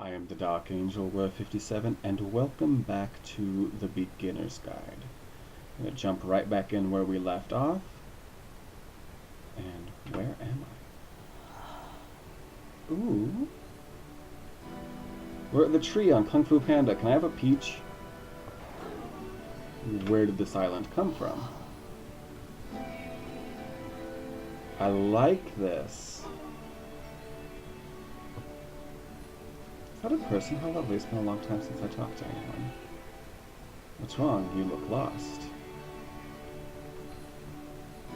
I am the Dark Angel, Row 57, and welcome back to the Beginner's Guide. I'm going to jump right back in where we left off. And where am I? Ooh. We're at the tree on Kung Fu Panda. Can I have a peach? Where did this island come from? I like this. Is that a person? How lovely. It's been a long time since I talked to anyone. What's wrong? You look lost.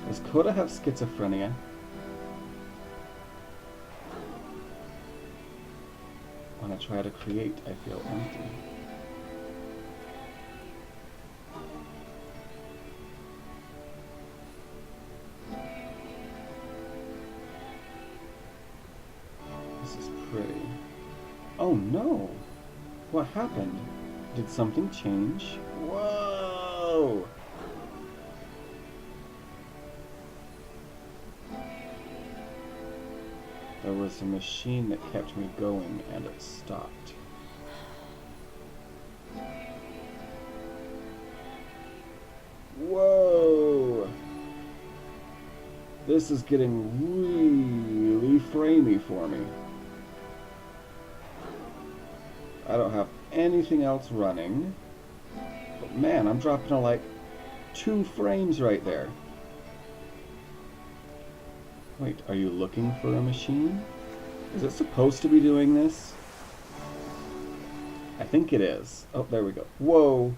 Does Coda have schizophrenia? When I try to create, I feel empty. This is pretty. Oh no! What happened? Did something change? Whoa! There was a machine that kept me going and it stopped. Whoa! This is getting really framey for me. I don't have anything else running. But man, I'm dropping to like 2 frames right there. Wait, are you looking for a machine? Is it supposed to be doing this? I think it is. Oh, there we go. Whoa!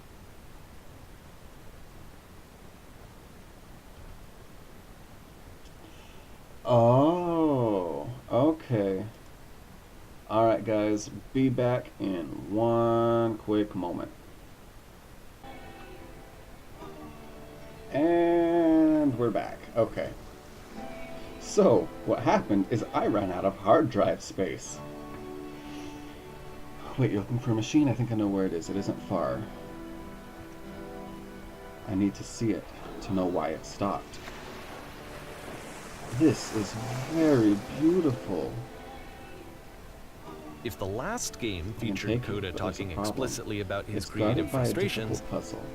Oh, okay. Alright guys, be back in one quick moment. And we're back. Okay. So, what happened is I ran out of hard drive space. Wait, you're looking for a machine? I think I know where it is. It isn't far. I need to see it to know why it stopped. This is very beautiful. If the last game featured Coda talking explicitly about his creative frustrations,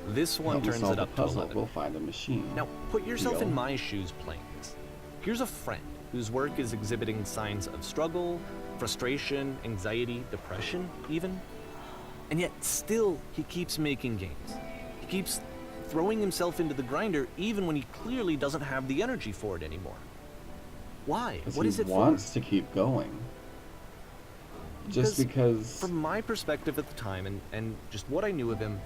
this one turns it up to 11. We'll find a machine. Now, put yourself in my shoes playing this. Here's a friend whose work is exhibiting signs of struggle, frustration, anxiety, depression, even. And yet, still, he keeps making games. He keeps throwing himself into the grinder even when he clearly doesn't have the energy for it anymore. Why? What is it for? He wants to keep going. Just because... From my perspective at the time, and just what I knew of him,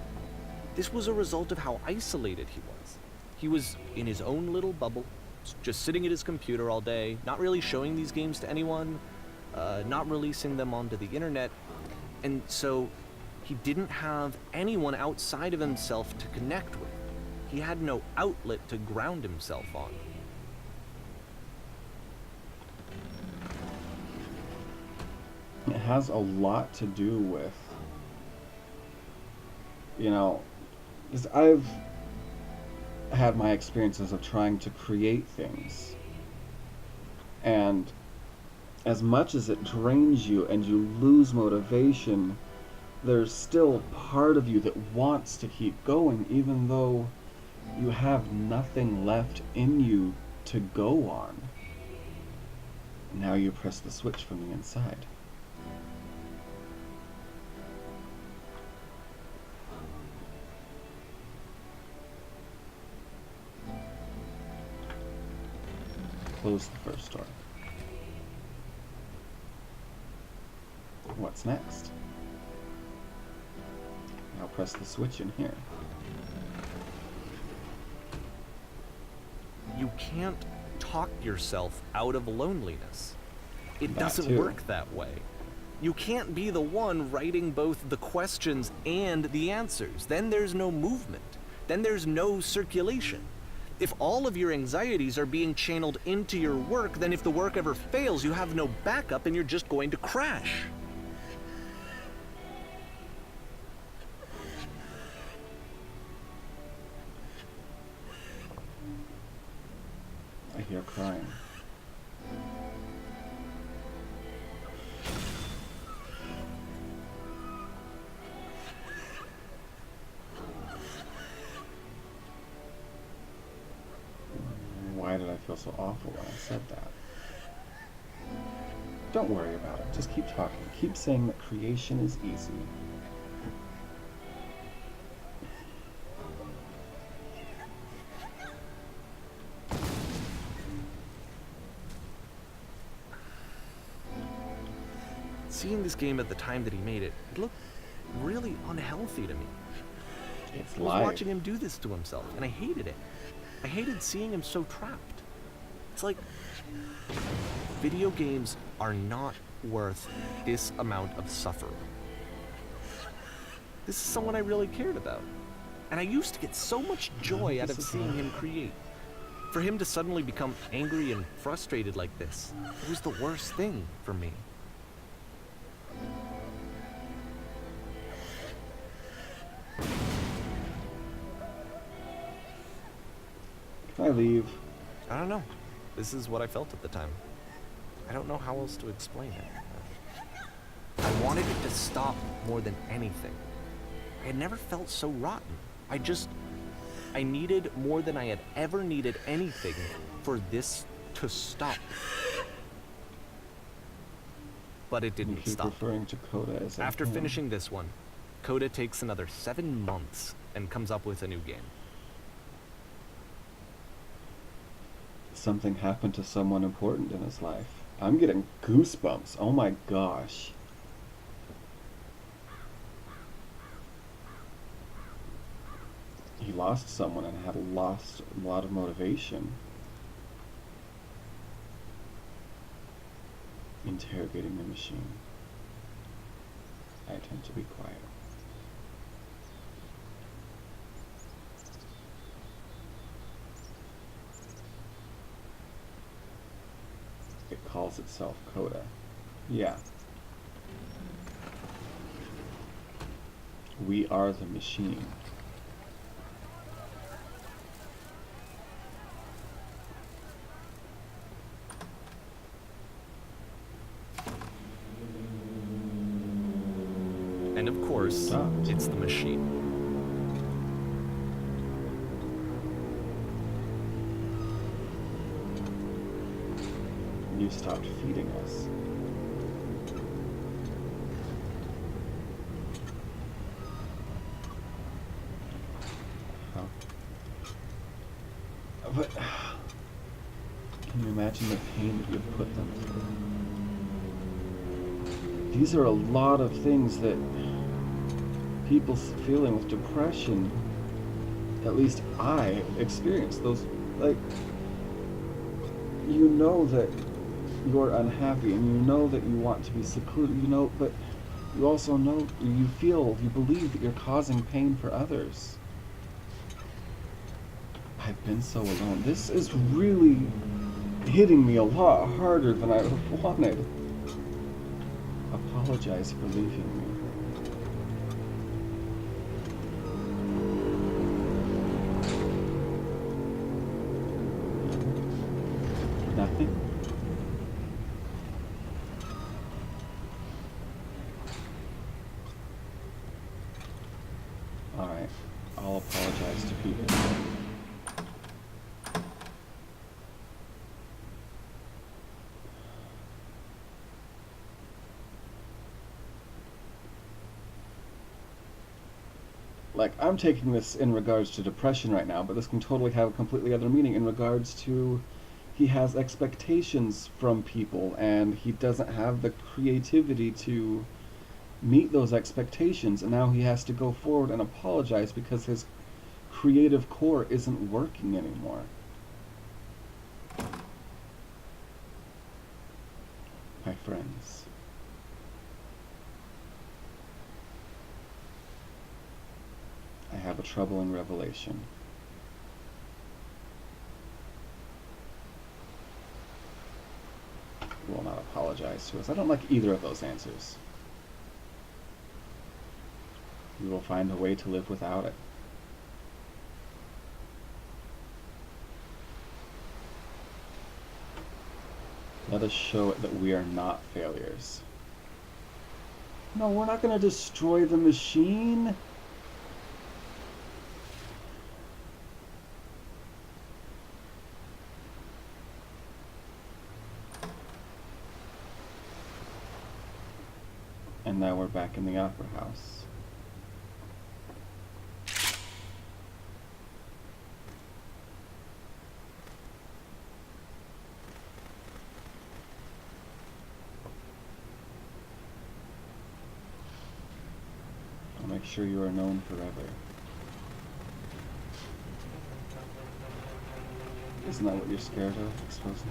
this was a result of how isolated he was. He was in his own little bubble, just sitting at his computer all day, not really showing these games to anyone, not releasing them onto the internet, and so he didn't have anyone outside of himself to connect with. He had no outlet to ground himself on. It has a lot to do with, you know, because I've had my experiences of trying to create things, and as much as it drains you and you lose motivation, there's still part of you that wants to keep going even though you have nothing left in you to go on. Now you press the switch from the inside. Close the first door. What's next? Now press the switch in here. You can't talk yourself out of loneliness. It doesn't work that way. You can't be the one writing both the questions and the answers. Then there's no movement. Then there's no circulation. If all of your anxieties are being channeled into your work, then if the work ever fails, you have no backup and you're just going to crash. I hear crying. feel so awful when I said that. Don't worry about it. Just keep talking. Keep saying that creation is easy. Seeing this game at the time that he made it, it looked really unhealthy to me. It's I was life. watching him do this to himself, and I hated it. I hated seeing him so trapped. It's like, video games are not worth this amount of suffering. This is someone I really cared about. And I used to get so much joy out of seeing him create. For him to suddenly become angry and frustrated like this, it was the worst thing for me. Can I leave? I don't know. This is what I felt at the time. I don't know how else to explain it. I wanted it to stop more than anything. I had never felt so rotten. I needed more than I had ever needed anything for this to stop. But it You didn't keep stop. referring to Coda as After finishing this one, Coda takes another 7 months and comes up with a new game. Something happened to someone important in his life. I'm getting goosebumps. Oh my gosh. He lost someone and had lost a lot of motivation. Interrogating the machine. I tend to be quiet. It calls itself Coda. Yeah. We are the machine. And of course, Stopped. it's the machine. You stopped feeding us. How? But can you imagine the pain that you've put them through? These are a lot of things that people feeling with depression, at least I experienced those, like, you know that you're unhappy and you know that you want to be secluded, you know, but you also know, you believe that you're causing pain for others. I've been so alone. This is really hitting me a lot harder than I wanted. Apologize for leaving me. Nothing? Alright, I'll apologize to people. Like, I'm taking this in regards to depression right now, but this can totally have a completely other meaning in regards to he has expectations from people and he doesn't have the creativity to meet those expectations, and now he has to go forward and apologize because his creative core isn't working anymore. My friends. I have a troubling revelation. You will not apologize to us. I don't like either of those answers. We will find a way to live without it. Let us show it that we are not failures. No, we're not going to destroy the machine. And now we're back in the opera house. I'll make sure you are known forever. Isn't that what you're scared of, exposing?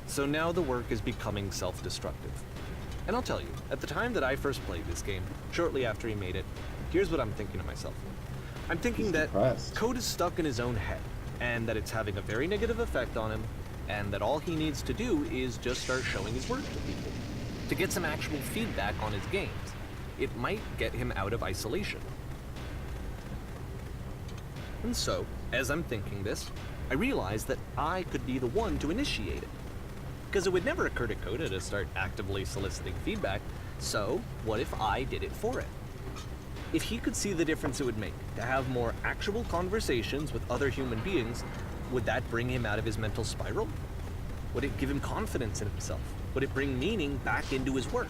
So now the work is becoming self-destructive. And I'll tell you, at the time that I first played this game, shortly after he made it, here's what I'm thinking to myself. I'm thinking He's that depressed. Code is stuck in his own head, and that it's having a very negative effect on him, and that all he needs to do is just start showing his work to people, to get some actual feedback on his games. It might get him out of isolation. And so, as I'm thinking this, I realize that I could be the one to initiate it. Because it would never occur to Coda to start actively soliciting feedback, so what if I did it for him? If he could see the difference it would make to have more actual conversations with other human beings, would that bring him out of his mental spiral? Would it give him confidence in himself? Would it bring meaning back into his work?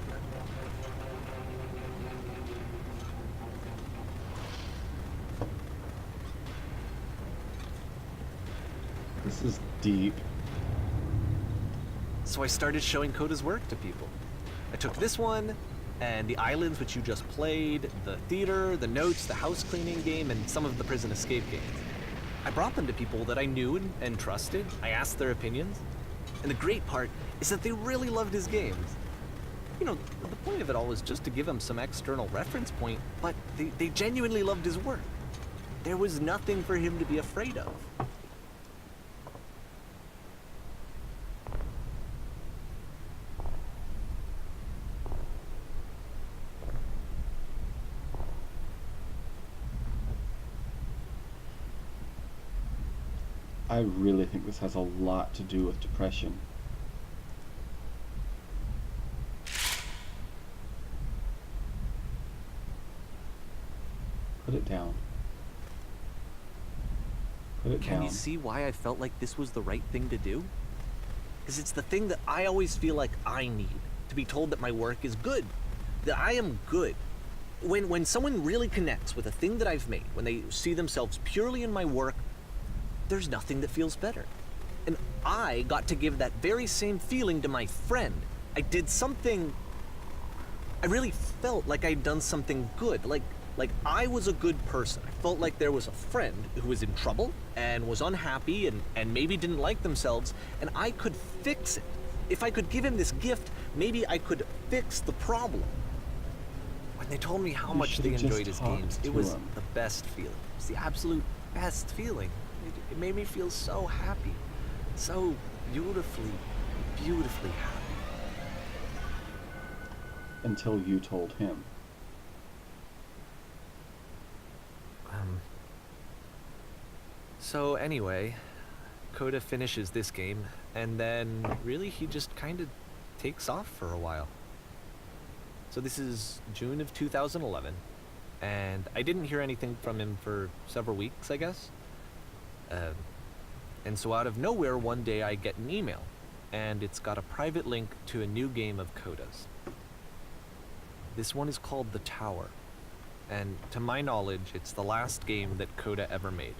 This is deep. So I started showing Coda's work to people. I took this one, and the islands which you just played, the theater, the notes, the house cleaning game, and some of the prison escape games. I brought them to people that I knew and trusted. I asked their opinions. And the great part is that they really loved his games. You know, the point of it all was just to give him some external reference point, but they genuinely loved his work. There was nothing for him to be afraid of. I really think this has a lot to do with depression. Put it down. Put it down. Can you see why I felt like this was the right thing to do? Because it's the thing that I always feel like I need, to be told that my work is good, that I am good. When someone really connects with a thing that I've made, when they see themselves purely in my work, there's nothing that feels better. And I got to give that very same feeling to my friend. I did something... I really felt like I'd done something good, like I was a good person. I felt like there was a friend who was in trouble and was unhappy and maybe didn't like themselves, and I could fix it. If I could give him this gift, maybe I could fix the problem. When they told me how much they enjoyed his games, it was the best feeling. It was the absolute best feeling. It made me feel so happy. So beautifully, beautifully happy. Until you told him. So anyway, Coda finishes this game, and then really he just kind of takes off for a while. So this is June of 2011, and I didn't hear anything from him for several weeks, I guess. And so out of nowhere, one day I get an email, and it's got a private link to a new game of Coda's. This one is called The Tower, and to my knowledge, it's the last game that Coda ever made.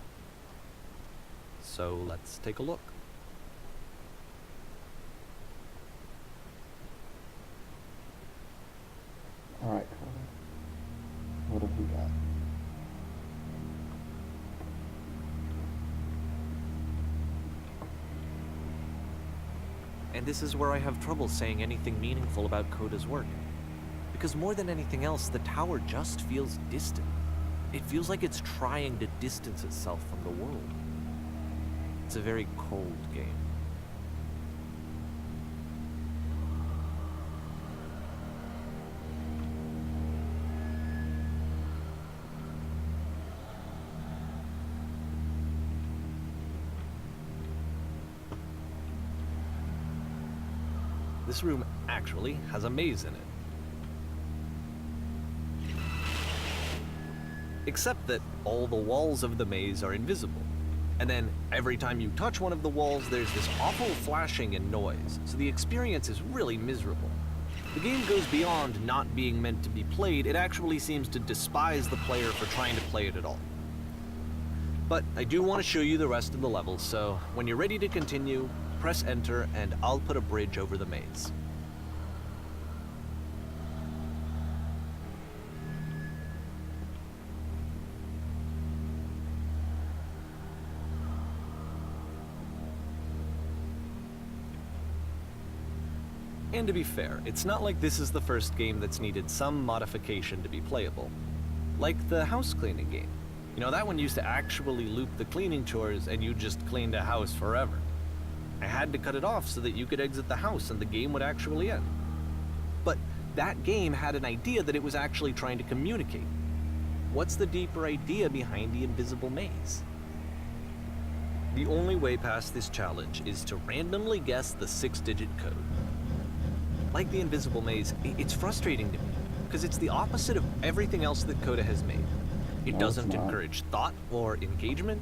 So let's take a look. Alright, Coda. What have we got? And this is where I have trouble saying anything meaningful about Coda's work. Because more than anything else, the tower just feels distant. It feels like it's trying to distance itself from the world. It's a very cold game. This room actually has a maze in it. Except that all the walls of the maze are invisible. And then every time you touch one of the walls, there's this awful flashing and noise, so the experience is really miserable. The game goes beyond not being meant to be played, it actually seems to despise the player for trying to play it at all. But I do want to show you the rest of the levels, so when you're ready to continue, press enter and I'll put a bridge over the maze. And to be fair, it's not like this is the first game that's needed some modification to be playable. Like the house cleaning game. You know, that one used to actually loop the cleaning chores and you just cleaned a house forever. I had to cut it off so that you could exit the house and the game would actually end. But that game had an idea that it was actually trying to communicate. What's the deeper idea behind the invisible maze? The only way past this challenge is to randomly guess the 6-digit code. Like the invisible maze, it's frustrating to me, because it's the opposite of everything else that Coda has made. It doesn't encourage thought or engagement.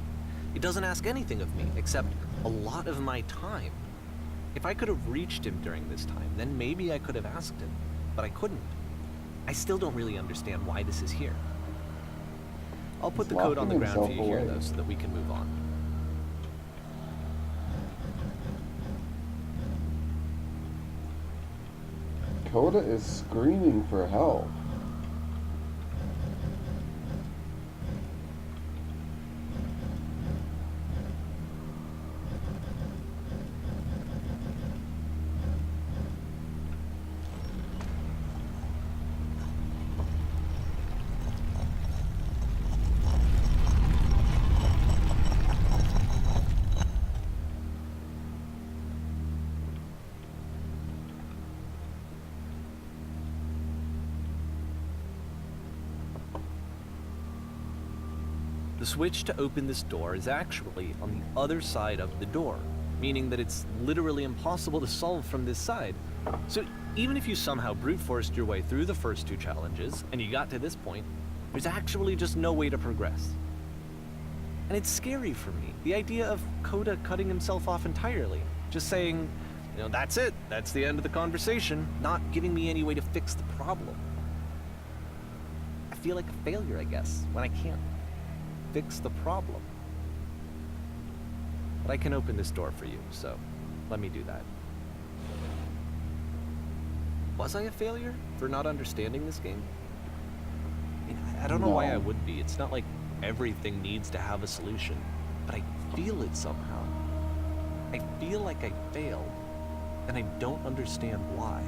It doesn't ask anything of me, except a lot of my time. If I could have reached him during this time, then maybe I could have asked him, but I couldn't. I still don't really understand why this is here. I'll put the code on the ground for you here, though, so that we can move on. Coda is screaming for help. The switch to open this door is actually on the other side of the door, meaning that it's literally impossible to solve from this side. So even if you somehow brute forced your way through the first 2 challenges, and you got to this point, there's actually just no way to progress. And it's scary for me, the idea of Coda cutting himself off entirely, just saying, you know, that's it, that's the end of the conversation, not giving me any way to fix the problem. I feel like a failure, I guess, when I can't fix the problem. But I can open this door for you, so let me do that. Was I a failure for not understanding this game? I mean, I don't know why I would be. It's not like everything needs to have a solution, but I feel it somehow. I feel like I failed, and I don't understand why.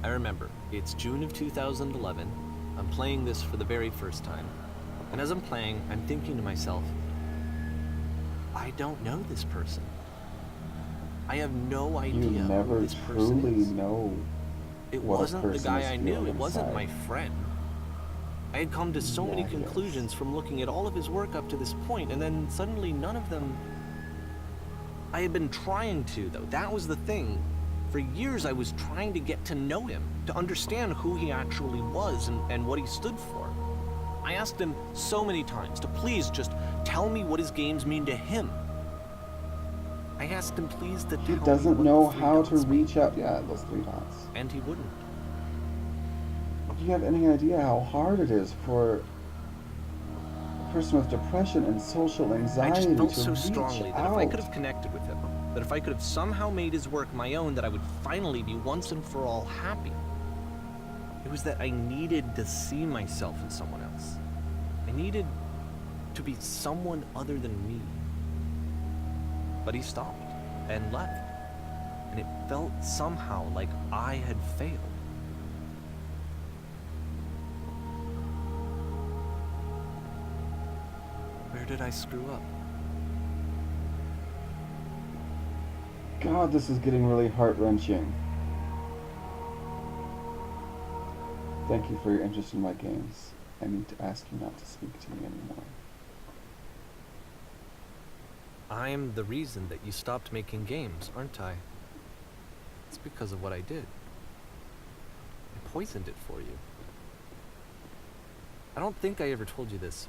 I remember, it's June of 2011. I'm playing this for the very first time. And as I'm playing, I'm thinking to myself, I don't know this person. I have no idea who this person is. Know it wasn't the guy I knew, it wasn't my friend. I had come to so many conclusions from looking at all of his work up to this point, and then suddenly none of them... I had been trying to, though. That was the thing. For years I was trying to get to know him, to understand who he actually was and what he stood for. I asked him so many times to please just tell me what his games mean to him. I asked him please to tell me. He doesn't know how to reach out. Yeah, those 3 dots. And he wouldn't. Do you have any idea how hard it is for a person with depression and social anxiety I just felt to so reach strongly that out? if I could have connected with him, that if I could have somehow made his work my own, that I would finally be once and for all happy. It was that I needed to see myself in someone else. I needed to be someone other than me. But he stopped and left, and it felt somehow like I had failed. Where did I screw up? God, this is getting really heart-wrenching. Thank you for your interest in my games. I need to ask you not to speak to me anymore. I'm the reason that you stopped making games, aren't I? It's because of what I did. I poisoned it for you. I don't think I ever told you this,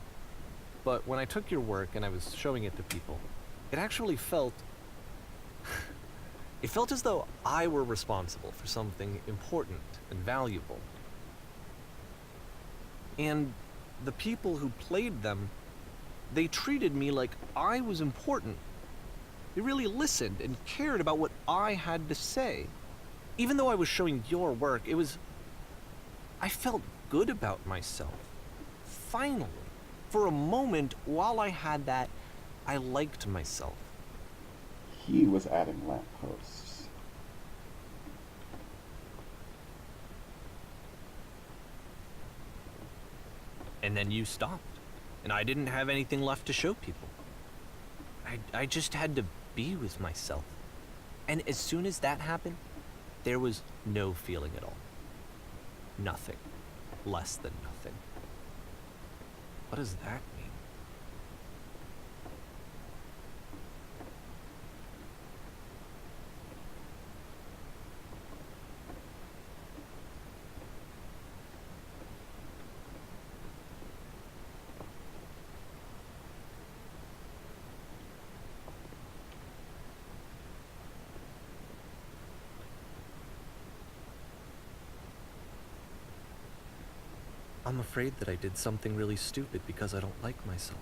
But when I took your work and I was showing it to people, it actually felt... it felt as though I were responsible for something important and valuable. And the people who played them, they treated me like I was important. They really listened and cared about what I had to say. Even though I was showing your work, I felt good about myself. Finally. For a moment, while I had that, I liked myself. He was adding lampposts. And then you stopped. And I didn't have anything left to show people. I just had to be with myself. And as soon as that happened, there was no feeling at all. Nothing. Less than nothing. What does that mean? I'm afraid that I did something really stupid because I don't like myself.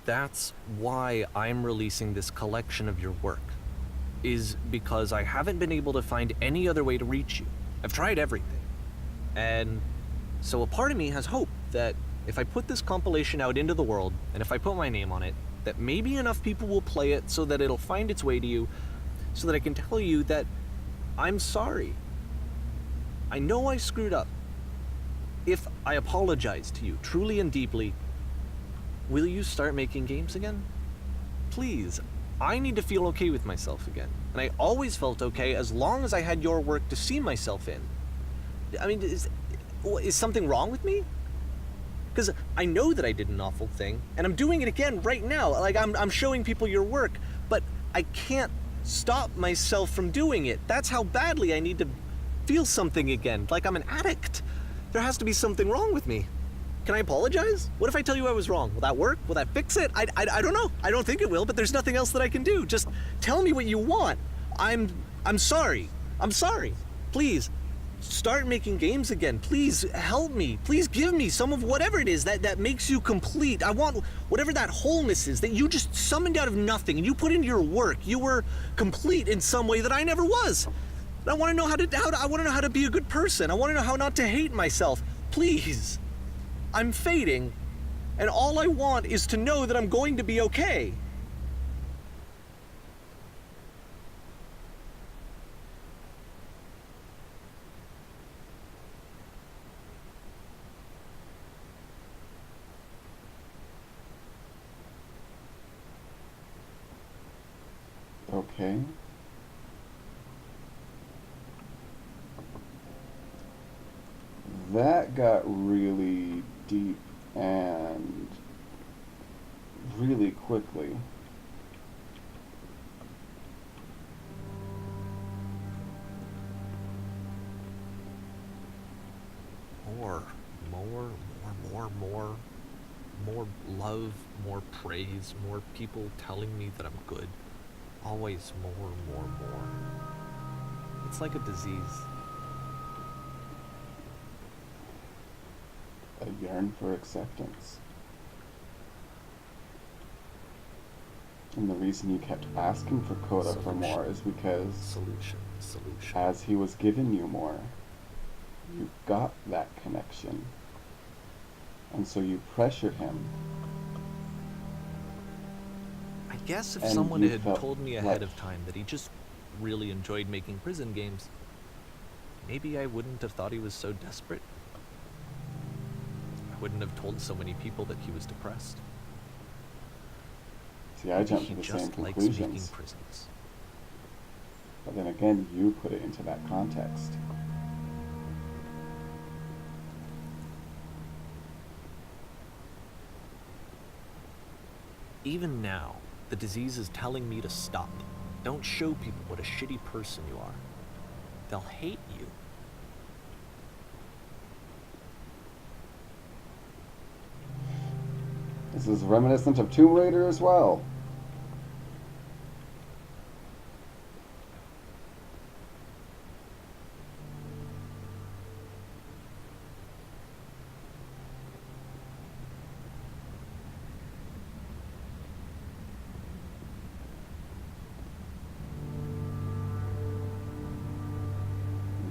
That's why I'm releasing this collection of your work. Is because I haven't been able to find any other way to reach you. I've tried everything. And so a part of me has hope that if I put this compilation out into the world, and if I put my name on it, that maybe enough people will play it so that it'll find its way to you, so that I can tell you that I'm sorry. I know I screwed up. If I apologize to you truly and deeply, will you start making games again? Please. I need to feel okay with myself again. And I always felt okay as long as I had your work to see myself in. I mean, is something wrong with me? Because I know that I did an awful thing, and I'm doing it again right now. Like, I'm showing people your work, but I can't stop myself from doing it. That's how badly I need to feel something again, like I'm an addict. There has to be something wrong with me. Can I apologize? What if I tell you I was wrong? Will that work? Will that fix it? I don't know. I don't think it will, but there's nothing else that I can do. Just tell me what you want. I'm sorry. I'm sorry. Please, start making games again. Please help me. Please give me some of whatever it is that makes you complete. I want whatever that wholeness is that you just summoned out of nothing and you put into your work. You were complete in some way that I never was. And I want to know I want to know how to be a good person. I want to know how not to hate myself. Please. I'm fading, and all I want is to know that I'm going to be okay. Okay. That got really deep and really quickly. More love, more praise, more people telling me that I'm good. Always more. It's like a disease. I yearn for acceptance. And the reason you kept asking for Coda for more is because Solution. as he was giving you more, you got that connection. And so you pressured him. I guess if And someone you had felt told me ahead like- of time that he just really enjoyed making prison games, maybe I wouldn't have thought he was so desperate. I wouldn't have told so many people that he was depressed. See, I jumped He to the same just likes making conclusions. prisons. But then again, you put it into that context. Even now, the disease is telling me to stop. Don't show people what a shitty person you are. They'll hate you. This is reminiscent of Tomb Raider as well.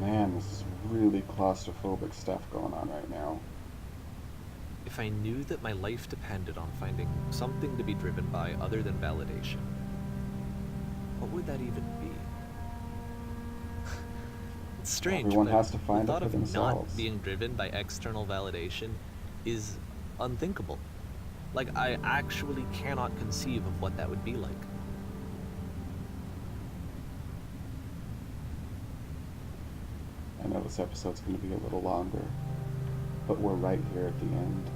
Man, this is really claustrophobic stuff going on right now. If I knew that my life depended on finding something to be driven by other than validation, what would that even be? It's strange, Everyone but has to find the it thought for of themselves. not being driven by external validation is unthinkable. Like, I actually cannot conceive of what that would be like. I know this episode's going to be a little longer, but we're right here at the end.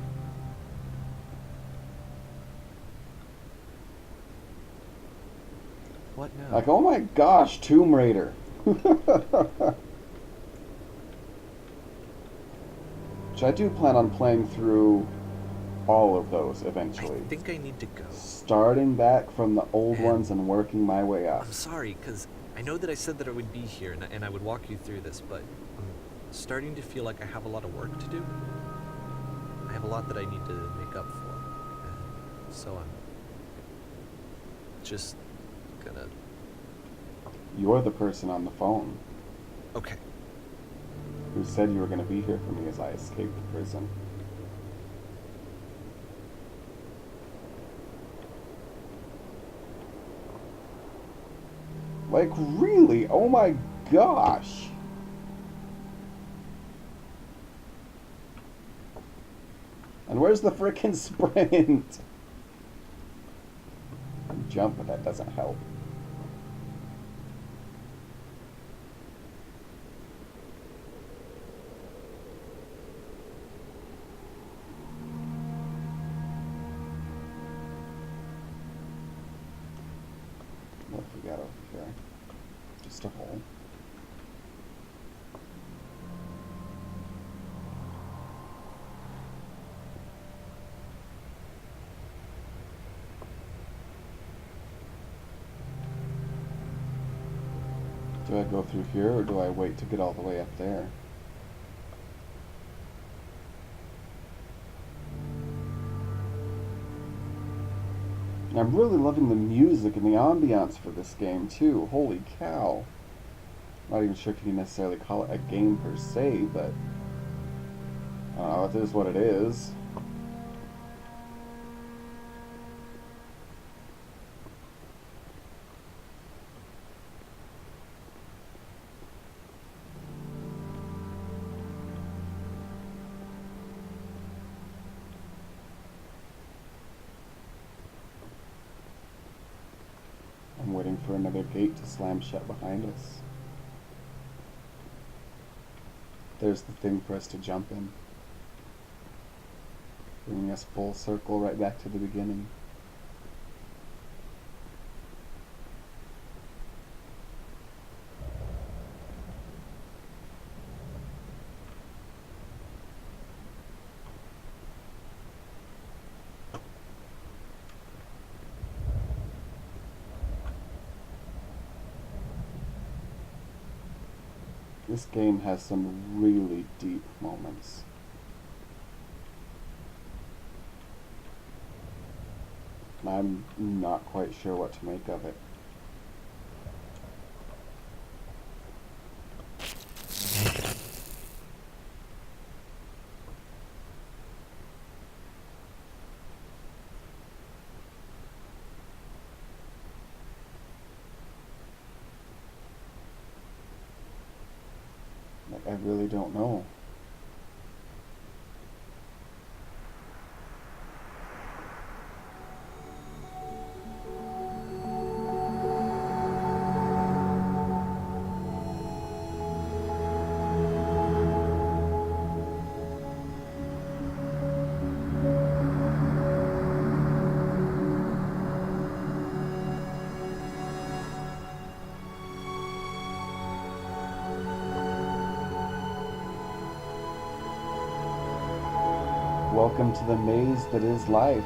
What now? Like, oh my gosh, Tomb Raider. Which I do plan on playing through all of those I eventually. think I need to go. Starting back from the old And ones and working my way up. I'm sorry, because I know that I said that I would be here and I would walk you through this, but I'm starting to feel like I have a lot of work to do. I have a lot that I need to make up for. And so I'm just gonna... You're the person on the phone Okay. who said you were going to be here for me as I escaped the prison. Like, really? Oh my gosh. And where's the frickin' sprint? Jump, but that doesn't help. What have we got over here? Just a hole. Do I go through here or do I wait to get all the way up there? And I'm really loving the music and the ambiance for this game too. Holy cow. Not even sure if you can necessarily call it a game per se, but I don't know, it is what it is. I'm waiting for another gate to slam shut behind us. There's the thing for us to jump in. Bringing us full circle right back to the beginning. This game has some really deep moments. And I'm not quite sure what to make of it. Like, I really don't know. welcome to the maze that is life.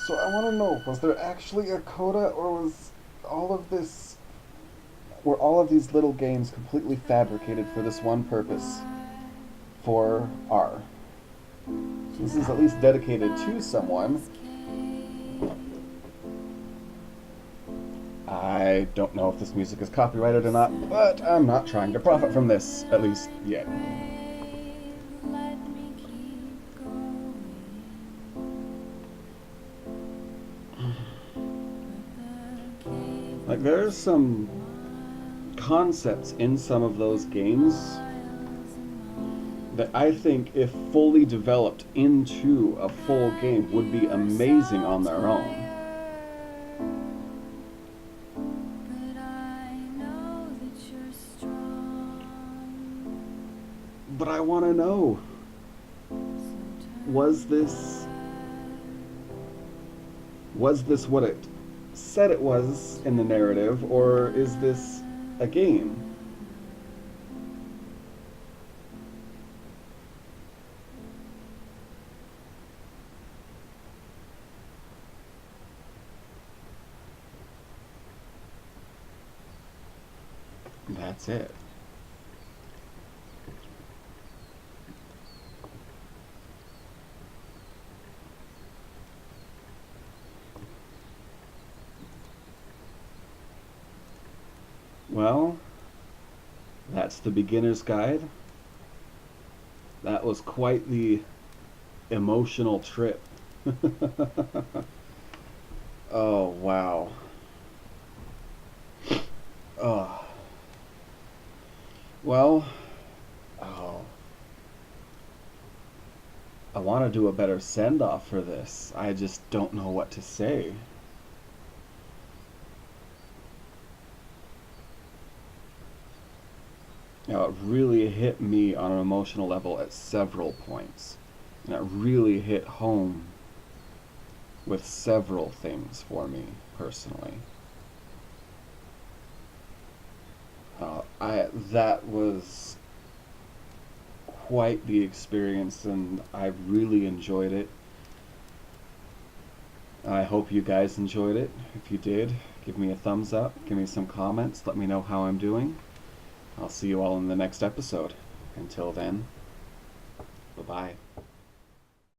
So I want to know, was there actually a coda, or was all of this, were all of these little games completely fabricated for this one purpose? For R. This is at least dedicated to someone. I don't know if this music is copyrighted or not, but I'm not trying to profit from this, at least yet. Like, there's some concepts in some of those games that I think, if fully developed into a full game, would be amazing on their own. But I want to know, was this what it said it was in the narrative, or is this a game? That's it. Well, that's the beginner's guide. That was quite the emotional trip. Oh, wow. Oh. Well, oh. I want to do a better send-off for this. I just don't know what to say. Now, it really hit me on an emotional level at several points. And it really hit home with several things for me, personally. That was quite the experience, and I really enjoyed it. I hope you guys enjoyed it. If you did, give me a thumbs up, give me some comments, let me know how I'm doing. I'll see you all in the next episode. Until then, bye-bye.